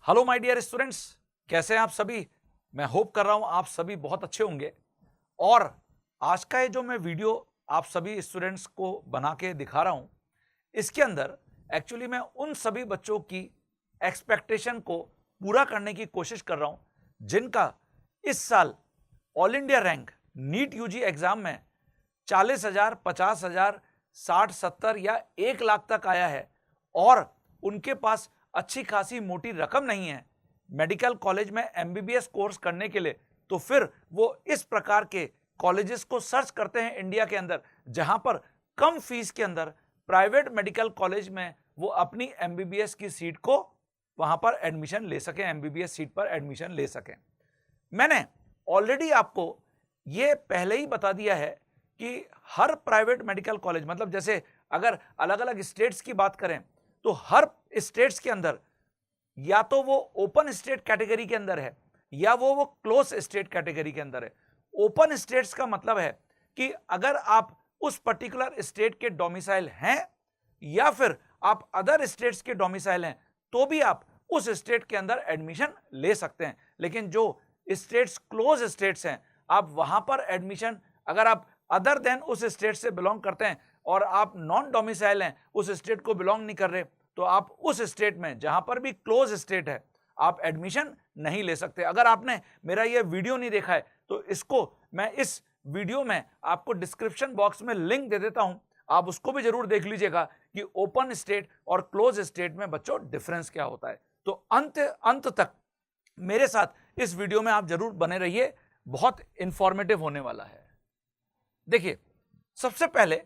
Hello my dear students, कैसे हैं आप सभी। मैं होप कर रहा हूं आप सभी बहुत अच्छे होंगे। और आज का ये जो मैं वीडियो आप सभी स्टूडेंट्स को बना के दिखा रहा हूं, इसके अंदर एक्चुअली मैं उन सभी बच्चों की एक्सपेक्टेशन को पूरा करने की कोशिश कर रहा हूं जिनका इस साल all India rank NEET UG exam में 40,000, 50,000, 60, 70 या 1 लाख तक आया है और उनके पास अच्छी खासी मोटी रकम नहीं है मेडिकल कॉलेज में एमबीबीएस कोर्स करने के लिए। तो फिर वो इस प्रकार के कॉलेजेस को सर्च करते हैं इंडिया के अंदर, जहां पर कम फीस के अंदर प्राइवेट मेडिकल कॉलेज में वो अपनी एमबीबीएस की सीट को वहां पर एडमिशन ले सकें, एमबीबीएस सीट पर एडमिशन ले सकें। मैंने ऑलरेडी आपको ये पहले ही बता दिया है कि हर प्राइवेट मेडिकल कॉलेज, मतलब जैसे अगर अलग अलग स्टेट्स की बात करें तो हर स्टेट्स के अंदर या तो वो ओपन स्टेट कैटेगरी के अंदर है या वो क्लोज स्टेट कैटेगरी के अंदर है। ओपन स्टेट्स का मतलब है कि अगर आप उस पर्टिकुलर स्टेट के डोमिसाइल हैं या फिर आप अदर स्टेट्स के डोमिसाइल हैं तो भी आप उस स्टेट के अंदर एडमिशन ले सकते हैं। लेकिन जो स्टेट्स क्लोज स्टेट्स हैं, आप वहां पर एडमिशन, अगर आप अदर देन उस स्टेट से बिलोंग करते हैं और आप नॉन डोमिसाइल हैं, उस स्टेट को बिलोंग नहीं कर रहे, तो आप उस स्टेट में जहां पर भी क्लोज स्टेट है आप एडमिशन नहीं ले सकते। अगर आपने मेरा ये वीडियो नहीं देखा है तो इसको मैं इस वीडियो में आपको डिस्क्रिप्शन बॉक्स में लिंक दे देता हूं, आप उसको भी जरूर देख लीजिएगा कि ओपन स्टेट और क्लोज स्टेट में बच्चों डिफरेंस क्या होता है। तो अंत तक मेरे साथ इस वीडियो में आप जरूर बने रहिए, बहुत इंफॉर्मेटिव होने वाला है। देखिए, सबसे पहले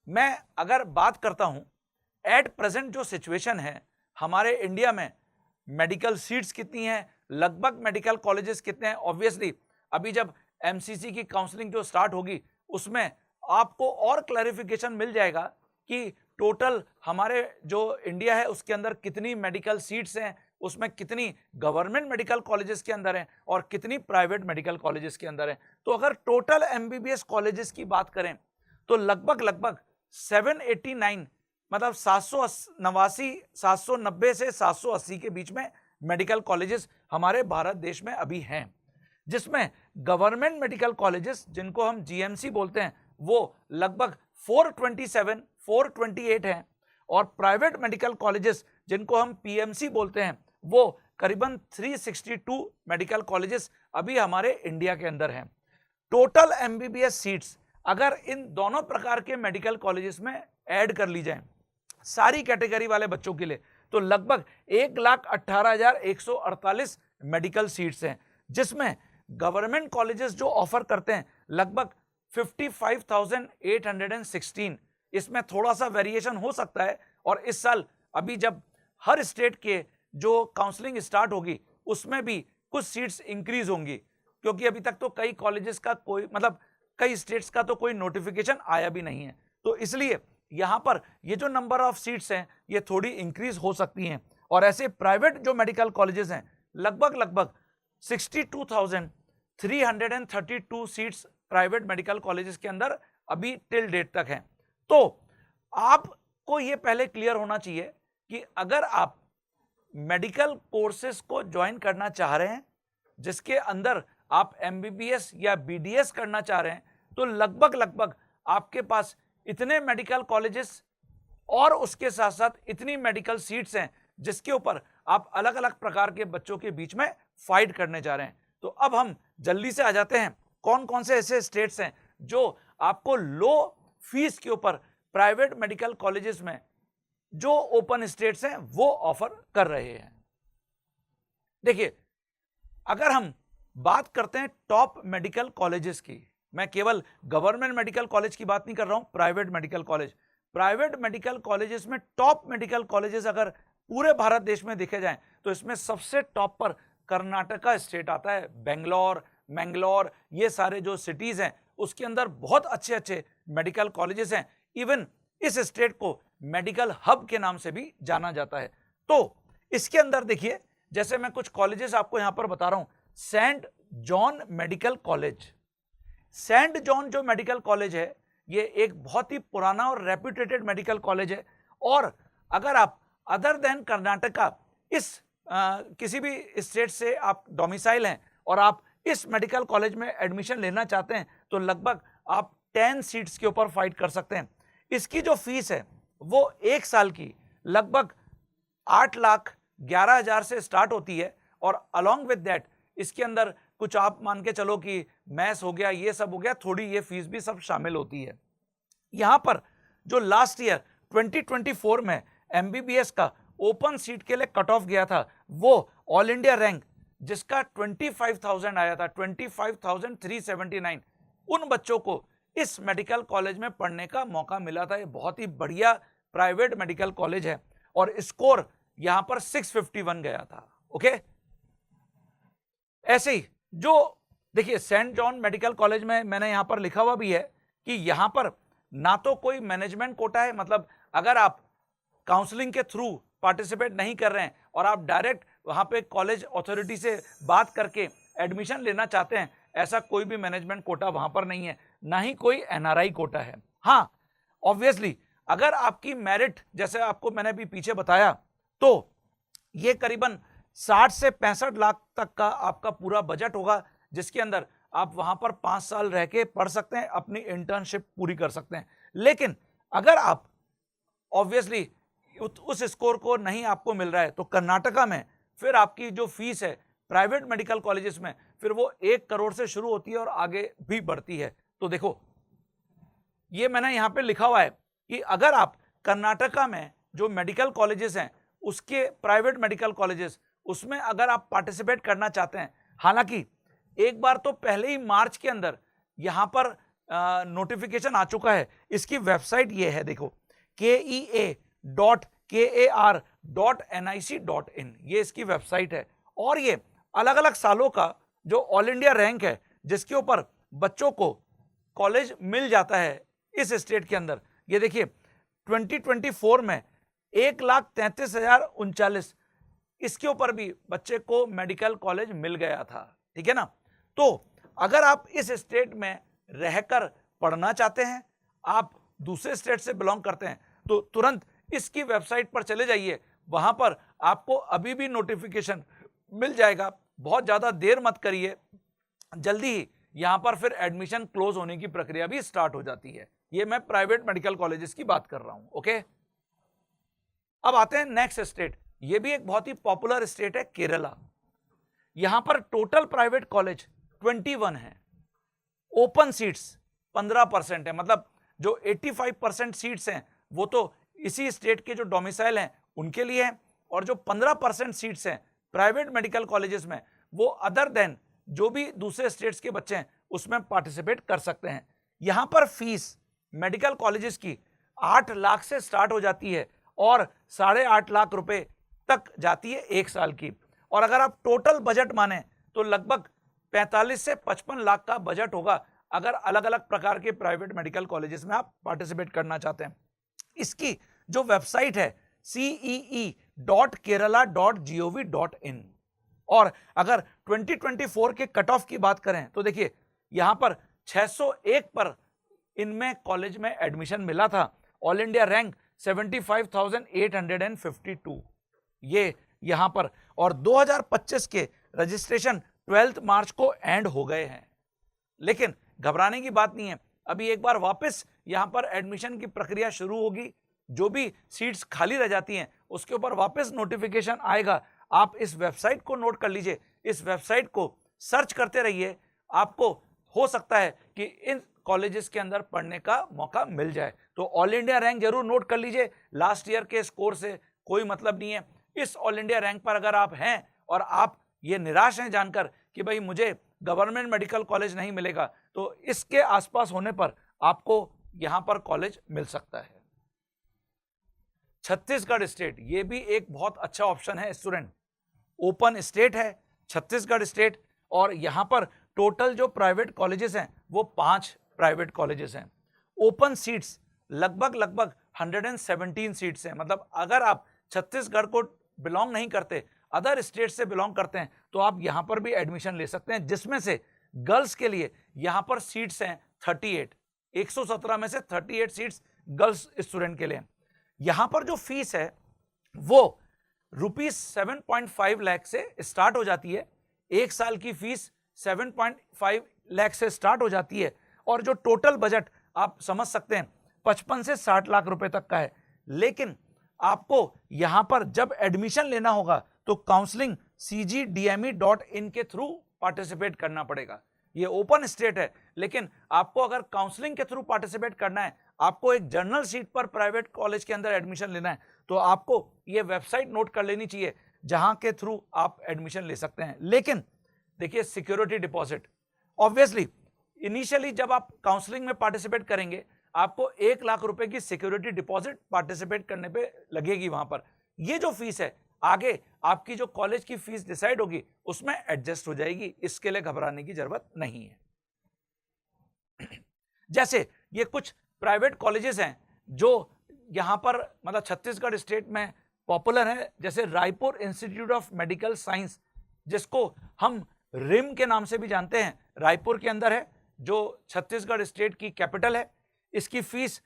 मैं अगर बात करता हूं एट प्रेजेंट जो सिचुएशन है हमारे इंडिया में, मेडिकल सीट्स कितनी हैं, लगभग मेडिकल कॉलेजेस कितने हैं। ऑब्वियसली अभी जब एमसीसी की काउंसलिंग जो स्टार्ट होगी उसमें आपको और क्लैरिफिकेशन मिल जाएगा कि टोटल हमारे जो इंडिया है उसके अंदर कितनी मेडिकल सीट्स हैं, उसमें कितनी गवर्नमेंट मेडिकल कॉलेजेस के अंदर हैं और कितनी प्राइवेट मेडिकल कॉलेजेस के अंदर हैं। तो अगर टोटल एमबीबीएस कॉलेजेस की बात करें तो लगभग 789, मतलब 790 से 780 के बीच में मेडिकल कॉलेजेस हमारे भारत देश में अभी हैं, जिसमें गवर्नमेंट मेडिकल कॉलेजेस जिनको हम जीएमसी बोलते हैं वो लगभग 428 हैं और प्राइवेट मेडिकल कॉलेजेस जिनको हम पीएमसी बोलते हैं वो करीबन 362 मेडिकल कॉलेजेस अभी हमारे इंडिया के अंदर हैं। टोटल एमबीबीएस सीट्स अगर इन दोनों प्रकार के मेडिकल कॉलेजेस में ऐड कर ली जाए सारी कैटेगरी वाले बच्चों के लिए, तो लगभग 1,18,148 मेडिकल सीट्स हैं, जिसमें गवर्नमेंट कॉलेजेस जो ऑफर करते हैं लगभग 55,816। इसमें थोड़ा सा वेरिएशन हो सकता है और इस साल अभी जब हर स्टेट के जो काउंसलिंग स्टार्ट होगी उसमें भी कुछ सीट्स इंक्रीज होंगी, क्योंकि अभी तक तो कई कॉलेजेस का कोई, मतलब कई स्टेट्स का तो कोई नोटिफिकेशन आया भी नहीं है, तो इसलिए यहां पर ये जो नंबर ऑफ सीट्स हैं ये थोड़ी इंक्रीज हो सकती हैं। और ऐसे प्राइवेट जो मेडिकल कॉलेजेस हैं लगभग 62,332 सीट्स प्राइवेट मेडिकल कॉलेजेस के अंदर अभी टिल डेट तक हैं। तो आपको ये पहले क्लियर होना चाहिए कि अगर आप मेडिकल कोर्सेज को ज्वाइन करना चाह रहे हैं जिसके अंदर आप एमबीबीएस या बीडीएस करना चाह रहे हैं, तो लगभग आपके पास इतने मेडिकल कॉलेजेस और उसके साथ साथ इतनी मेडिकल सीट्स हैं जिसके ऊपर आप अलग अलग प्रकार के बच्चों के बीच में फाइट करने जा रहे हैं। तो अब हम जल्दी से आ जाते हैं कौन कौन से ऐसे स्टेट्स हैं जो आपको लो फीस के ऊपर प्राइवेट मेडिकल कॉलेजेस में जो ओपन स्टेट्स हैं वो ऑफर कर रहे हैं। देखिए, अगर हम बात करते हैं टॉप मेडिकल कॉलेजेस की, मैं केवल गवर्नमेंट मेडिकल कॉलेज की बात नहीं कर रहा हूं, प्राइवेट मेडिकल कॉलेजेस में टॉप मेडिकल कॉलेजेस अगर पूरे भारत देश में देखे जाएं तो इसमें सबसे टॉप पर कर्नाटका स्टेट आता है। बेंगलोर, मैंगलोर, ये सारे जो सिटीज हैं उसके अंदर बहुत अच्छे मेडिकल कॉलेजेस हैं। इवन इस स्टेट को मेडिकल हब के नाम से भी जाना जाता है। तो इसके अंदर देखिए, जैसे मैं कुछ कॉलेजेस आपको यहां पर बता रहा हूं, Saint John medical college. Saint John जो मेडिकल कॉलेज है ये एक बहुत ही पुराना और रेप्यूटेटेड मेडिकल कॉलेज है और अगर आप अदर देन कर्नाटका इस किसी भी स्टेट से आप डोमिसाइल हैं और आप इस मेडिकल कॉलेज में एडमिशन लेना चाहते हैं तो लगभग आप 10 सीट्स के ऊपर फाइट कर सकते हैं। इसकी जो फीस है वो 1 साल की लगभग 8,11,000 से स्टार्ट होती है और अलॉन्ग विद दैट इसके अंदर कुछ आप मान के चलो कि मैथ्स हो गया, ये सब हो गया, थोड़ी ये फीस भी सब शामिल होती है। यहां पर जो लास्ट ईयर 2024 में एमबीबीएस का ओपन सीट के लिए कट ऑफ गया था वो ऑल इंडिया रैंक जिसका 25,000 आया था, 25,379, उन बच्चों को इस मेडिकल कॉलेज में पढ़ने का मौका मिला था। ये बहुत ही बढ़िया प्राइवेट मेडिकल कॉलेज है और स्कोर यहां पर 651 गया था। ओके, ऐसे ही जो देखिए सेंट जॉन मेडिकल कॉलेज में मैंने यहां पर लिखा हुआ भी है कि यहां पर ना तो कोई मैनेजमेंट कोटा है, मतलब अगर आप काउंसलिंग के थ्रू पार्टिसिपेट नहीं कर रहे हैं और आप डायरेक्ट वहां पे कॉलेज अथॉरिटी से बात करके एडमिशन लेना चाहते हैं, ऐसा कोई भी मैनेजमेंट कोटा वहां पर नहीं है, ना ही कोई एनआरआई कोटा है। हाँ, ऑब्वियसली अगर आपकी मेरिट जैसे आपको मैंने भी पीछे बताया तो ये करीबन 60 से 65 लाख तक का आपका पूरा बजट होगा, जिसके अंदर आप वहां पर 5 साल रह के पढ़ सकते हैं, अपनी इंटर्नशिप पूरी कर सकते हैं। लेकिन अगर आप ऑब्वियसली उस स्कोर को नहीं आपको मिल रहा है तो कर्नाटका में फिर आपकी जो फीस है प्राइवेट मेडिकल कॉलेजेस में फिर वो 1 करोड़ से शुरू होती है और आगे भी बढ़ती है। तो देखो ये मैंने यहां पे लिखा हुआ है कि अगर आप कर्नाटका में जो मेडिकल कॉलेजेस हैं उसके प्राइवेट मेडिकल कॉलेजेस उसमें अगर आप पार्टिसिपेट करना चाहते हैं, हालांकि एक बार तो पहले ही मार्च के अंदर यहां पर नोटिफिकेशन आ चुका है। इसकी वेबसाइट ये है, देखो kea.kar.nic.in, ये इसकी वेबसाइट है और ये अलग अलग सालों का जो ऑल इंडिया रैंक है जिसके ऊपर बच्चों को कॉलेज मिल जाता है इस स्टेट के अंदर। ये देखिए 2024 में 1,33,039 इसके ऊपर भी बच्चे को मेडिकल कॉलेज मिल गया था, ठीक है ना। तो अगर आप इस स्टेट में रहकर पढ़ना चाहते हैं, आप दूसरे स्टेट से बिलोंग करते हैं, तो तुरंत इसकी वेबसाइट पर चले जाइए, वहां पर आपको अभी भी नोटिफिकेशन मिल जाएगा। बहुत ज्यादा देर मत करिए, जल्दी ही यहां पर फिर एडमिशन क्लोज होने की प्रक्रिया भी स्टार्ट हो जाती है। ये मैं प्राइवेट मेडिकल कॉलेजेस की बात कर रहा हूं। ओके, अब आते हैं नेक्स्ट स्टेट। ये भी एक बहुत ही पॉपुलर स्टेट है, केरला। यहां पर टोटल प्राइवेट कॉलेज 21 है, ओपन सीट्स 15% है, मतलब जो 85% सीट्स हैं वो तो इसी स्टेट के जो डोमिसाइल हैं उनके लिए हैं, और जो 15% सीट्स हैं प्राइवेट मेडिकल कॉलेजेस में वो अदर देन जो भी दूसरे स्टेट्स के बच्चे हैं उसमें पार्टिसिपेट कर सकते हैं। यहां पर फीस मेडिकल कॉलेजेस की 8 लाख से स्टार्ट हो जाती है और 8.5 लाख रुपए तक जाती है 1 साल की। और अगर आप टोटल बजट माने तो लगभग 45 से 55 लाख का बजट होगा अगर अलग अलग प्रकार के प्राइवेट मेडिकल कॉलेजेस में आप पार्टिसिपेट करना चाहते हैं। इसकी जो वेबसाइट है cee.kerala.gov.in, और अगर 2024 के कट ऑफ की बात करें तो देखिए यहां पर 601 पर इनमें कॉलेज में एडमिशन मिला था, ऑल इंडिया रैंक 75,852 ये यहां पर, और 2025 के रजिस्ट्रेशन 12 मार्च को एंड हो गए हैं। लेकिन घबराने की बात नहीं है, अभी एक बार वापस यहां पर एडमिशन की प्रक्रिया शुरू होगी, जो भी सीट्स खाली रह जाती हैं उसके ऊपर वापस नोटिफिकेशन आएगा। आप इस वेबसाइट को नोट कर लीजिए, इस वेबसाइट को सर्च करते रहिए, आपको हो सकता है कि इन कॉलेजेस के अंदर पढ़ने का मौका मिल जाए। तो ऑल इंडिया रैंक जरूर नोट कर लीजिए, लास्ट ईयर के स्कोर से कोई मतलब नहीं है। इस ऑल इंडिया रैंक पर अगर आप हैं और आप ये निराश हैं जानकर कि भाई मुझे गवर्नमेंट मेडिकल कॉलेज नहीं मिलेगा, तो इसके आसपास होने पर आपको यहां पर कॉलेज मिल सकता है। छत्तीसगढ़ स्टेट, ये भी एक बहुत अच्छा ऑप्शन है स्टूडेंट, ओपन स्टेट है छत्तीसगढ़ स्टेट, और यहां पर टोटल जो प्राइवेट कॉलेजेस हैं वो 5 प्राइवेट कॉलेजेस हैं। ओपन सीट्स लगभग 117 सीट्स हैं, मतलब अगर आप छत्तीसगढ़ को बिलोंग नहीं करते, अदर स्टेट से बिलोंग करते हैं, तो आप यहां पर भी एडमिशन ले सकते हैं, जिसमें से गर्ल्स के लिए यहां पर सीट्स हैं 38, 117 में से 38 सीट्स गर्ल्स स्टूडेंट के लिए। यहां पर जो फीस है वो रुपीज 7.5 लाख से स्टार्ट हो जाती है। एक साल की फीस 7.5 लाख से स्टार्ट हो जाती है और जो टोटल बजट आप समझ सकते हैं 55 से 60 लाख रुपए तक का है। लेकिन आपको यहां पर जब एडमिशन लेना होगा तो काउंसलिंग cgdme.in के थ्रू पार्टिसिपेट करना पड़ेगा। ये ओपन स्टेट है, लेकिन आपको अगर काउंसलिंग के थ्रू पार्टिसिपेट करना है, आपको एक जनरल सीट पर प्राइवेट कॉलेज के अंदर एडमिशन लेना है, तो आपको ये वेबसाइट नोट कर लेनी चाहिए जहां के थ्रू आप एडमिशन ले सकते हैं। लेकिन देखिए सिक्योरिटी डिपॉजिट, ऑब्वियसली इनिशियली जब आप काउंसलिंग में पार्टिसिपेट करेंगे आपको 1 लाख रुपए की सिक्योरिटी डिपॉजिट पार्टिसिपेट करने पे लगेगी वहां पर। ये जो फीस है आगे आपकी जो कॉलेज की फीस डिसाइड होगी उसमें एडजस्ट हो जाएगी, इसके लिए घबराने की जरूरत नहीं है। जैसे ये कुछ प्राइवेट कॉलेजेस हैं जो यहां पर मतलब छत्तीसगढ़ स्टेट में पॉपुलर है, जैसे Raipur institute of medical science, जिसको हम रिम के नाम से भी जानते हैं, रायपुर के अंदर है, जो छत्तीसगढ़ स्टेट की कैपिटल है। इसकी फीस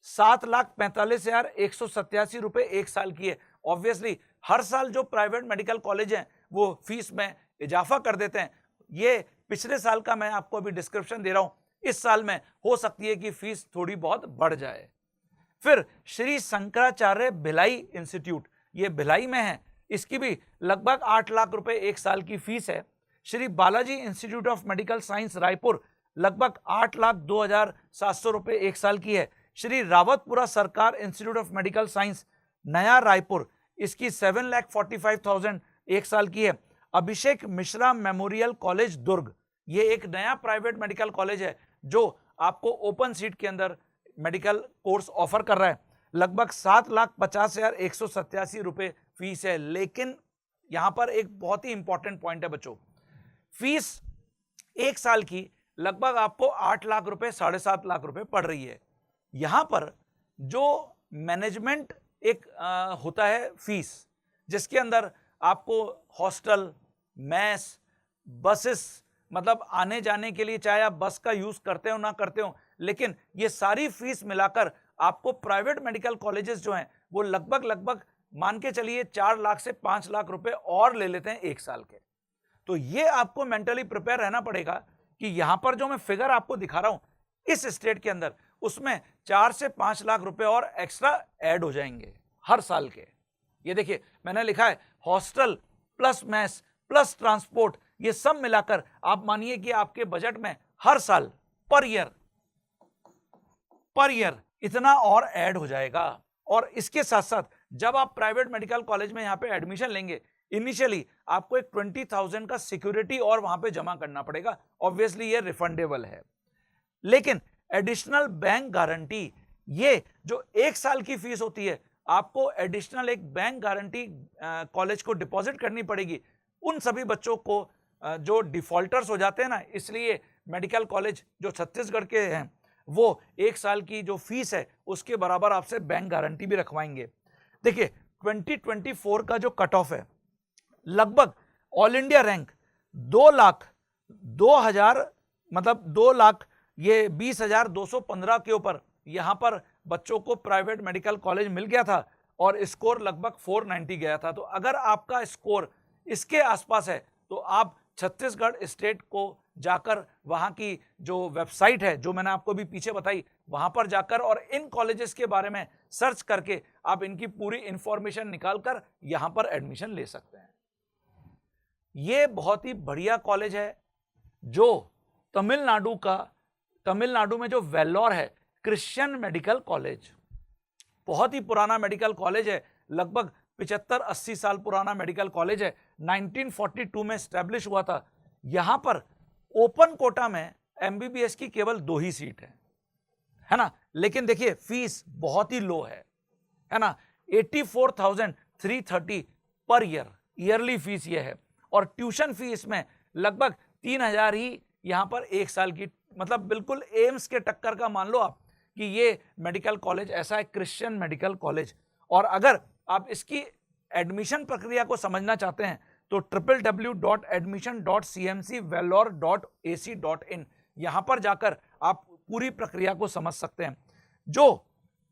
7,45,187 रुपए एक साल की है। ऑब्वियसली हर साल जो प्राइवेट मेडिकल कॉलेज हैं वो फीस में इजाफा कर देते हैं। ये पिछले साल का मैं आपको अभी डिस्क्रिप्शन दे रहा हूं, इस साल में हो सकती है कि फीस थोड़ी बहुत बढ़ जाए। फिर श्री शंकराचार्य भिलाई इंस्टीट्यूट, ये भिलाई में है, इसकी भी लगभग 8 लाख रुपए एक साल की फीस है। Shri Balaji institute of medical science Raipur लगभग 8,02,700 रुपए एक साल की है। श्री रावतपुरा सरकार इंस्टीट्यूट ऑफ मेडिकल साइंस नया रायपुर, इसकी 7,45,000 एक साल की है। अभिषेक मिश्रा मेमोरियल कॉलेज दुर्ग, ये एक नया प्राइवेट मेडिकल कॉलेज है जो आपको ओपन सीट के अंदर मेडिकल कोर्स ऑफर कर रहा है। लगभग 7,50,187 रुपए फीस है। लेकिन यहां पर एक बहुत ही इंपॉर्टेंट पॉइंट है बच्चों, फीस एक साल की लगभग आपको 8 लाख रुपए 7.5 लाख रुपए पड़ रही है। यहां पर जो मैनेजमेंट एक होता है फीस, जिसके अंदर आपको हॉस्टल, मैस, बसेस, मतलब आने जाने के लिए चाहे आप बस का यूज करते हो ना करते हो, लेकिन ये सारी फीस मिलाकर आपको प्राइवेट मेडिकल कॉलेजेस जो हैं वो लगभग मान के चलिए 4 लाख से 5 लाख रुपए और ले लेते हैं एक साल के। तो ये आपको मेंटली प्रिपेयर रहना पड़ेगा कि यहां पर जो मैं फिगर आपको दिखा रहा हूं इस स्टेट के अंदर, उसमें 4 से 5 लाख रुपए और एक्स्ट्रा ऐड हो जाएंगे हर साल के। ये देखिए मैंने लिखा है hostel plus mess plus transport, ये सब मिलाकर आप मानिए कि आपके बजट में हर साल पर ईयर इतना और ऐड हो जाएगा। और इसके साथ साथ जब आप प्राइवेट मेडिकल कॉलेज में यहां पे एडमिशन लेंगे, इनिशियली आपको एक 20,000 का सिक्योरिटी और वहां पे जमा करना पड़ेगा। ऑब्वियसली ये रिफंडेबल है, लेकिन एडिशनल बैंक गारंटी, ये जो एक साल की फीस होती है आपको एडिशनल एक बैंक गारंटी कॉलेज को डिपॉजिट करनी पड़ेगी उन सभी बच्चों को जो डिफॉल्टर्स हो जाते हैं ना। इसलिए मेडिकल कॉलेज जो छत्तीसगढ़ के हैं वो एक साल की जो फीस है उसके बराबर आपसे बैंक गारंटी भी रखवाएंगे। देखिए 2024 का जो कट ऑफ है, लगभग ऑल इंडिया रैंक 2,20,215 के ऊपर यहां पर बच्चों को प्राइवेट मेडिकल कॉलेज मिल गया था और स्कोर लगभग 490 गया था। तो अगर आपका स्कोर इसके आसपास है तो आप छत्तीसगढ़ स्टेट को जाकर वहां की जो वेबसाइट है जो मैंने आपको भी पीछे बताई, वहां पर जाकर और इन कॉलेजेस के बारे में सर्च करके आप इनकी पूरी इंफॉर्मेशन निकालकर यहां पर एडमिशन ले सकते हैं। ये बहुत ही बढ़िया कॉलेज है जो तमिलनाडु में जो वेल्लोर है, क्रिश्चियन मेडिकल कॉलेज, बहुत ही पुराना मेडिकल कॉलेज है, लगभग 75-80 साल पुराना मेडिकल कॉलेज है। 1942 में स्टैब्लिश हुआ था। यहां पर ओपन कोटा में एमबीबीएस की केवल 2 ही सीट है ना। लेकिन देखिए फीस बहुत ही लो है ना, 84,330 पर ईयरली फीस ये है। और ट्यूशन फीस में लगभग 3,000 ही यहां पर एक साल की, मतलब बिल्कुल एम्स के टक्कर का मान लो आप कि ये मेडिकल कॉलेज ऐसा है, क्रिश्चियन मेडिकल कॉलेज। और अगर आप इसकी एडमिशन प्रक्रिया को समझना चाहते हैं तो www.admission.cmcvellore.ac.in यहां पर जाकर आप पूरी प्रक्रिया को समझ सकते हैं। जो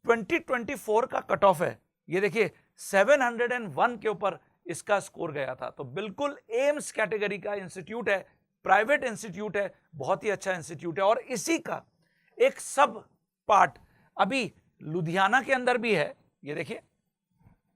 2024 का कट ऑफ है, ये देखिए 701 के ऊपर इसका स्कोर गया था। तो बिल्कुल एम्स कैटेगरी का इंस्टीट्यूट है, प्राइवेट इंस्टीट्यूट है, बहुत ही अच्छा इंस्टीट्यूट है। और इसी का एक सब पार्ट अभी लुधियाना के अंदर भी है। ये देखिए,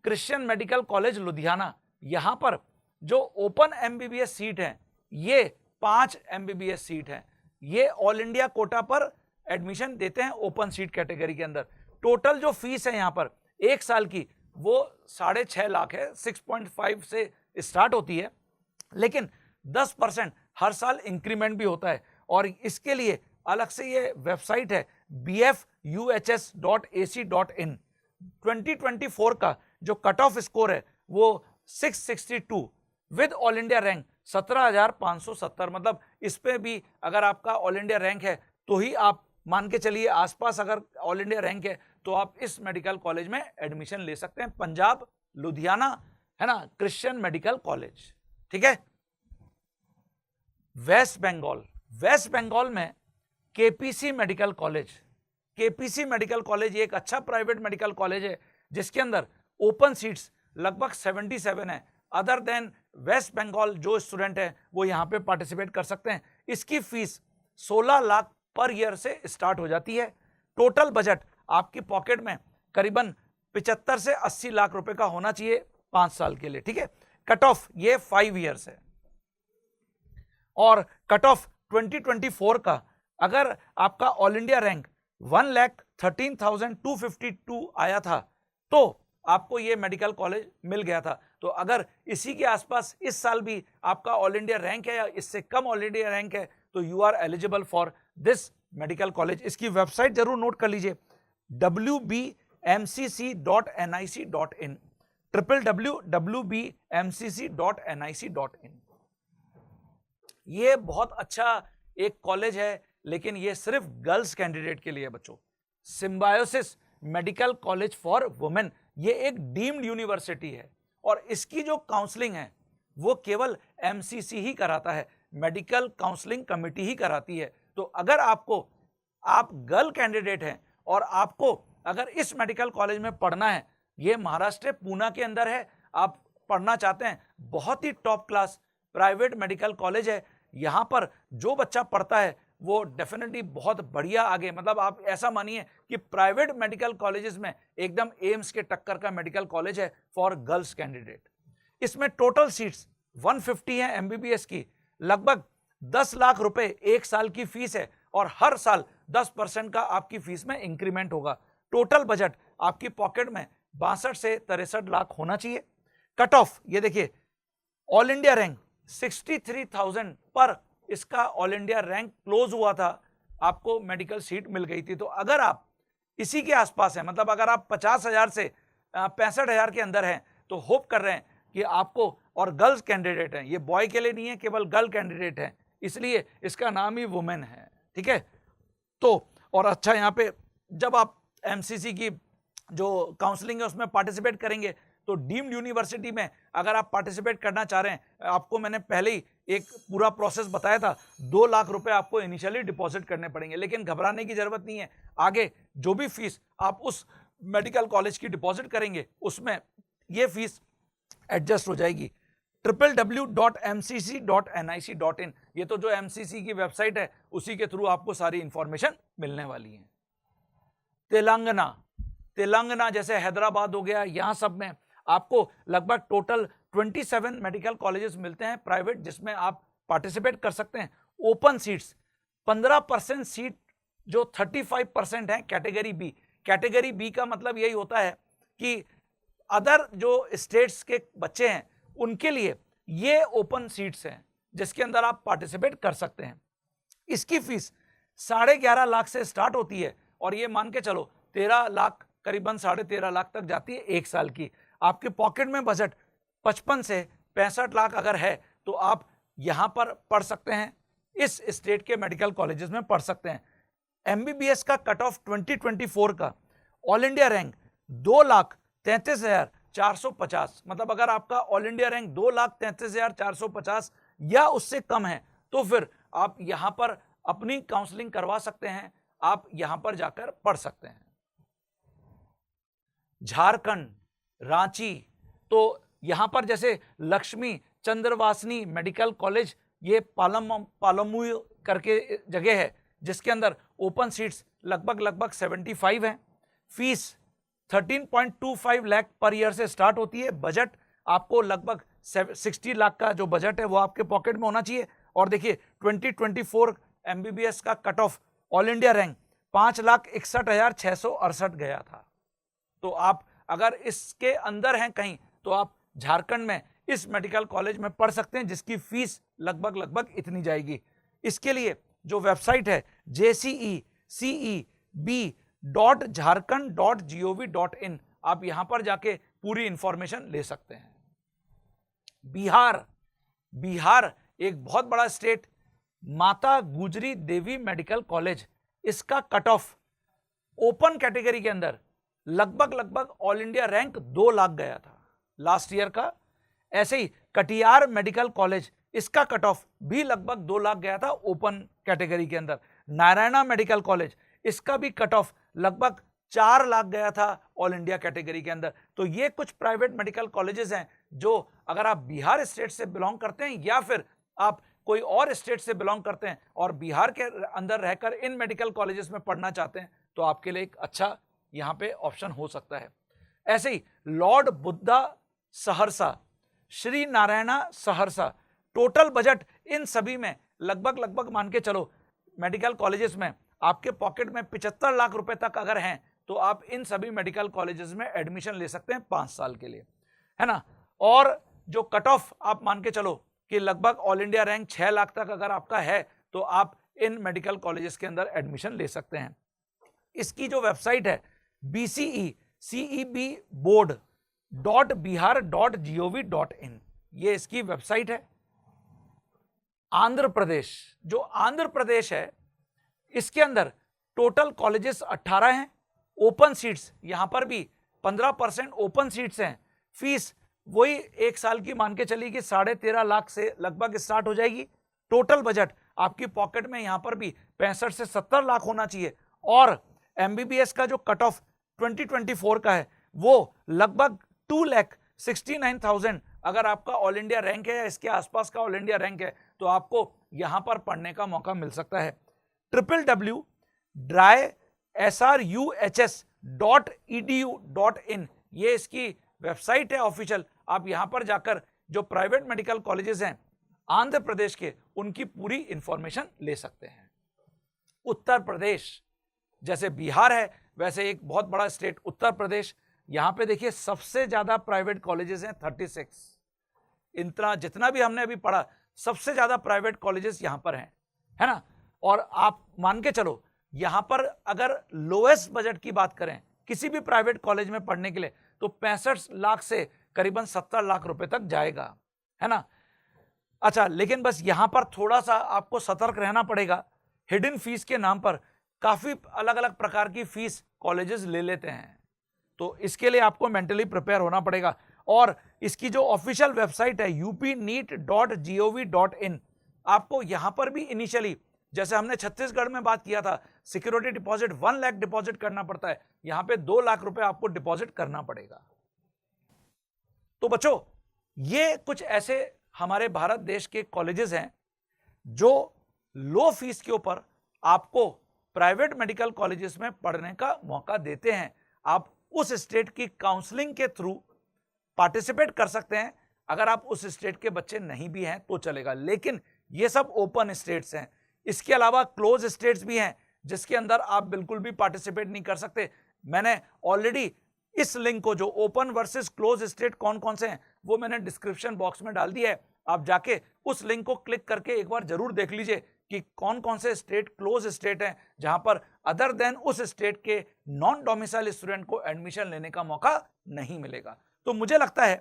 क्रिश्चियन मेडिकल कॉलेज लुधियाना, यहां पर जो ओपन एमबीबीएस सीट है ये 5 एमबीबीएस सीट है। ये ऑल इंडिया कोटा पर एडमिशन देते हैं ओपन सीट कैटेगरी के अंदर। टोटल जो फीस है यहां पर 1 साल की वो 6.5 लाख है, 6.5 से स्टार्ट होती है, लेकिन 10% हर साल इंक्रीमेंट भी होता है। और इसके लिए अलग से ये वेबसाइट है bfuhs.ac.in। 2024 का जो कट ऑफ स्कोर है वो 662 विद ऑल इंडिया रैंक 17,570। मतलब इस पे भी अगर आपका ऑल इंडिया रैंक है तो ही आप मान के चलिए, आसपास अगर ऑल इंडिया रैंक है तो आप इस मेडिकल कॉलेज में एडमिशन ले सकते हैं। पंजाब लुधियाना है ना, क्रिश्चियन मेडिकल कॉलेज। ठीक है। वेस्ट बंगाल, वेस्ट बंगाल में KPC medical college. KPC medical college एक अच्छा प्राइवेट मेडिकल कॉलेज है जिसके अंदर ओपन सीट्स लगभग 77 है। अदर देन वेस्ट बंगाल जो स्टूडेंट है वो यहां पे पार्टिसिपेट कर सकते हैं। इसकी फीस 16 लाख पर ईयर से स्टार्ट हो जाती है। टोटल बजट आपकी पॉकेट में करीबन 75 से 80 लाख रुपए का होना चाहिए 5 साल के लिए। ठीक है। कट ऑफ ये 5 ईयर्स है। और कट ऑफ 2024 का अगर आपका ऑल इंडिया रैंक 1,13,252 आया था तो आपको ये मेडिकल कॉलेज मिल गया था। तो अगर इसी के आसपास इस साल भी आपका ऑल इंडिया रैंक है या इससे कम ऑल इंडिया रैंक है तो you are eligible for this medical college. इसकी वेबसाइट जरूर नोट कर लीजिए, wbmcc.nic.in, www.wbmcc.nic.in। ये बहुत अच्छा एक कॉलेज है, लेकिन ये सिर्फ गर्ल्स कैंडिडेट के लिए है बच्चों। Symbiosis medical college for women, ये एक डीम्ड यूनिवर्सिटी है और इसकी जो काउंसलिंग है वो केवल एमसीसी ही कराता है, मेडिकल काउंसलिंग कमेटी ही कराती है। तो अगर आप गर्ल कैंडिडेट हैं और आपको अगर इस मेडिकल कॉलेज में पढ़ना है, ये महाराष्ट्र पूना के अंदर है, आप पढ़ना चाहते हैं, बहुत ही top class private medical college है। यहां पर जो बच्चा पढ़ता है वो डेफिनेटली बहुत बढ़िया आगे, मतलब आप ऐसा मानिए कि प्राइवेट मेडिकल कॉलेजेस में एकदम एम्स के टक्कर का मेडिकल कॉलेज है फॉर गर्ल्स कैंडिडेट। इसमें टोटल सीट्स 150 है एमबीबीएस की, लगभग 10 लाख रुपए 1 साल की फीस है और हर साल 10% का आपकी फीस में इंक्रीमेंट होगा। टोटल बजट आपकी पॉकेट में 62 से 63 लाख होना चाहिए। कट ऑफ ये देखिए, ऑल इंडिया रैंक 63,000 पर इसका ऑल इंडिया रैंक क्लोज हुआ था, आपको मेडिकल सीट मिल गई थी। तो अगर आप इसी के आसपास हैं, मतलब अगर आप 50,000 से 65,000 के अंदर हैं तो होप कर रहे हैं कि आपको, और गर्ल्स कैंडिडेट हैं, ये बॉय के लिए नहीं है, केवल गर्ल कैंडिडेट है, इसलिए इसका नाम ही वुमेन है। ठीक है। तो और अच्छा, यहाँ पे जब आप एमसीसी की जो काउंसलिंग है उसमें पार्टिसिपेट करेंगे तो डीम्ड यूनिवर्सिटी में अगर आप पार्टिसिपेट करना चाह रहे हैं, आपको मैंने पहले ही एक पूरा प्रोसेस बताया था, 2 लाख रुपए आपको इनिशियली डिपॉजिट करने पड़ेंगे, लेकिन घबराने की जरूरत नहीं है। आगे जो भी फीस आप उस मेडिकल कॉलेज की डिपॉजिट करेंगे उसमें ये फीस एडजस्ट हो जाएगी। www.mcc.nic.in, ये तो जो एमसीसी की वेबसाइट है उसी के थ्रू आपको सारी इंफॉर्मेशन मिलने वाली है। तेलंगाना जैसे हैदराबाद हो गया, यहां सब में आपको लगभग टोटल 27 मेडिकल कॉलेजेस मिलते हैं प्राइवेट, जिसमें आप पार्टिसिपेट कर सकते हैं। ओपन सीट्स 15% सीट जो 35% है कैटेगरी बी। कैटेगरी बी का मतलब यही होता है कि अदर जो स्टेट्स के बच्चे हैं उनके लिए ये ओपन सीट्स हैं जिसके अंदर आप पार्टिसिपेट कर सकते हैं। इसकी फीस 11.5 लाख से स्टार्ट होती है और ये मान के चलो 13 लाख, करीबन 13.5 लाख तक जाती है 1 साल की। आपके पॉकेट में बजट 55 से 65 लाख अगर है तो आप यहां पर पढ़ सकते हैं, इस स्टेट के मेडिकल कॉलेजेस में पढ़ सकते हैं। एमबीबीएस का कट ऑफ 2024 का ऑल इंडिया रैंक 2,33,450, मतलब अगर आपका ऑल इंडिया रैंक 2,33,450 या उससे कम है तो फिर आप यहां पर अपनी काउंसलिंग करवा सकते हैं, आप यहां पर जाकर पढ़ सकते हैं। झारखंड रांची, तो यहां पर जैसे लक्ष्मी चंद्रवासिनी मेडिकल कॉलेज, ये पालमू करके जगह है जिसके अंदर ओपन सीट्स लगभग 75 हैं। फीस 13.25 लाख पर ईयर से स्टार्ट होती है। बजट आपको लगभग 60 लाख का जो बजट है वो आपके पॉकेट में होना चाहिए। और देखिए 2024 MBBS का cut off all India rank 5,61,668 गया था। तो आप अगर इसके अंदर हैं कहीं तो आप झारखंड में इस मेडिकल कॉलेज में पढ़ सकते हैं जिसकी फीस लगभग इतनी जाएगी। इसके लिए जो वेबसाइट है jceceb.jharkhand.gov.in, आप यहां पर जाके पूरी इंफॉर्मेशन ले सकते हैं। बिहार एक बहुत बड़ा स्टेट, माता गुजरी देवी मेडिकल कॉलेज, इसका कट ऑफ ओपन कैटेगरी के अंदर लगभग ऑल इंडिया रैंक 2 लाख गया था लास्ट ईयर का। ऐसे ही कटिहार मेडिकल कॉलेज, इसका कट ऑफ भी लगभग 2 लाख गया था ओपन कैटेगरी के अंदर। नारायणा मेडिकल कॉलेज, इसका भी कट ऑफ लगभग 4 लाख गया था ऑल इंडिया कैटेगरी के अंदर। तो ये कुछ प्राइवेट मेडिकल कॉलेजेस हैं जो अगर आप बिहार स्टेट से बिलोंग करते हैं या फिर आप कोई और स्टेट से बिलोंग करते हैं और बिहार के अंदर रहकर इन मेडिकल कॉलेजेस में पढ़ना चाहते हैं तो आपके लिए एक अच्छा यहां पे ऑप्शन हो सकता है। ऐसे ही lord Buddha Saharsa, Shri Narayana Saharsa, total budget इन सभी में लगभग मान के चलो मेडिकल कॉलेजेस में आपके पॉकेट में 75 लाख रुपए तक अगर हैं तो आप इन सभी मेडिकल कॉलेजेस में एडमिशन ले सकते हैं 5 साल के लिए, है ना। और जो कट ऑफ आप मान के चलो कि लगभग ऑल इंडिया रैंक 6 लाख तक अगर आपका है तो आप इन मेडिकल कॉलेजेस के अंदर एडमिशन ले सकते हैं। इसकी जो वेबसाइट है bceceboard.bihar.gov.in, ये इसकी वेबसाइट है। आंध्र प्रदेश, जो आंध्र प्रदेश है इसके अंदर टोटल कॉलेजेस 18 हैं। ओपन सीट्स यहां पर भी 15% ओपन सीट्स हैं। फीस वही 1 साल की मान के चली कि 13.5 लाख से लगभग स्टार्ट हो जाएगी। टोटल बजट आपकी पॉकेट में यहां पर भी 65 से 70 लाख होना चाहिए। और MBBS का जो कट ऑफ 2024 का है वो लगभग 2,69,000 अगर आपका ऑल इंडिया रैंक है या इसके आसपास का ऑल इंडिया रैंक है तो आपको यहां पर पढ़ने का मौका मिल सकता है। www.sruhs.edu.in, ये इसकी वेबसाइट है ऑफिशियल। आप यहां पर जाकर जो प्राइवेट मेडिकल कॉलेजेस हैं आंध्र प्रदेश के उनकी पूरी इंफॉर्मेशन ले सकते हैं। उत्तर प्रदेश, जैसे बिहार है वैसे एक बहुत बड़ा स्टेट उत्तर प्रदेश, यहां पे देखिए सबसे ज्यादा प्राइवेट कॉलेजेस हैं 36। इतना जितना भी हमने अभी पढ़ा सबसे ज्यादा प्राइवेट कॉलेजेस यहां पर हैं, है ना। और आप मान के चलो यहां पर अगर लोएस्ट बजट की बात करें किसी भी प्राइवेट कॉलेज में पढ़ने के लिए तो 65 लाख से करीबन 70 लाख रुपए तक जाएगा, है ना। अच्छा, लेकिन बस यहां पर थोड़ा सा आपको सतर्क रहना पड़ेगा। हिडन फीस के नाम पर काफी अलग अलग प्रकार की फीस कॉलेजेस ले लेते हैं, तो इसके लिए आपको मेंटली प्रिपेयर होना पड़ेगा। और इसकी जो ऑफिशियल वेबसाइट है upneet.gov.in, आपको यहां पर भी इनिशियली जैसे हमने छत्तीसगढ़ में बात किया था सिक्योरिटी डिपॉजिट 1 लाख डिपॉजिट करना पड़ता है, यहां पे 2 लाख रुपए आपको डिपॉजिट करना पड़ेगा। तो बच्चों, ये कुछ ऐसे हमारे भारत देश के कॉलेजेस हैं जो लो फीस के ऊपर आपको प्राइवेट मेडिकल कॉलेजेस में पढ़ने का मौका देते हैं। आप उस स्टेट की काउंसलिंग के थ्रू पार्टिसिपेट कर सकते हैं। अगर आप उस स्टेट के बच्चे नहीं भी हैं तो चलेगा, लेकिन ये सब ओपन स्टेट्स हैं। इसके अलावा क्लोज स्टेट्स भी हैं जिसके अंदर आप बिल्कुल भी पार्टिसिपेट नहीं कर सकते। मैंने ऑलरेडी इस लिंक को, जो ओपन वर्सेस क्लोज स्टेट कौन कौन से हैं, वो मैंने डिस्क्रिप्शन बॉक्स में डाल दिया है। आप जाके उस लिंक को क्लिक करके एक बार जरूर देख लीजिए कि कौन कौन से स्टेट क्लोज स्टेट हैं जहां पर अदर देन उस स्टेट के नॉन डोमिसाइल स्टूडेंट को एडमिशन लेने का मौका नहीं मिलेगा। तो मुझे लगता है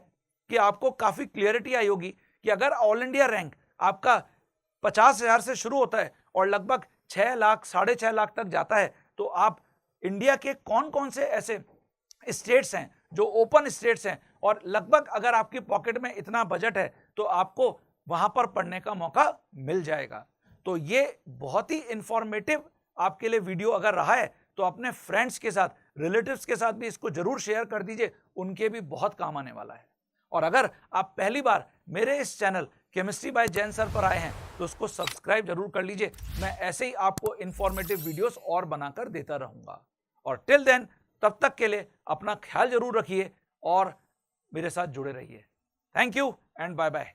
कि आपको काफी क्लियरिटी आई होगी कि अगर ऑल इंडिया रैंक आपका 50,000 से शुरू होता है और लगभग 6 लाख 6.5 लाख तक जाता है तो आप इंडिया के कौन कौन से ऐसे स्टेट्स हैं जो ओपन स्टेट्स हैं और लगभग अगर आपकी पॉकेट में इतना बजट है तो आपको वहां पर पढ़ने का मौका मिल जाएगा। तो ये बहुत ही इंफॉर्मेटिव आपके लिए वीडियो अगर रहा है तो अपने फ्रेंड्स के साथ रिलेटिव्स के साथ भी इसको जरूर शेयर कर दीजिए, उनके भी बहुत काम आने वाला है। और अगर आप पहली बार मेरे इस channel chemistry bye Jain sir पर आए हैं तो उसको सब्सक्राइब जरूर कर लीजिए। मैं ऐसे ही आपको इंफॉर्मेटिव वीडियोस और बनाकर देता रहूंगा। और टिल देन, तब तक के लिए अपना ख्याल जरूर रखिए और मेरे साथ जुड़े रहिए। Thank you and bye bye.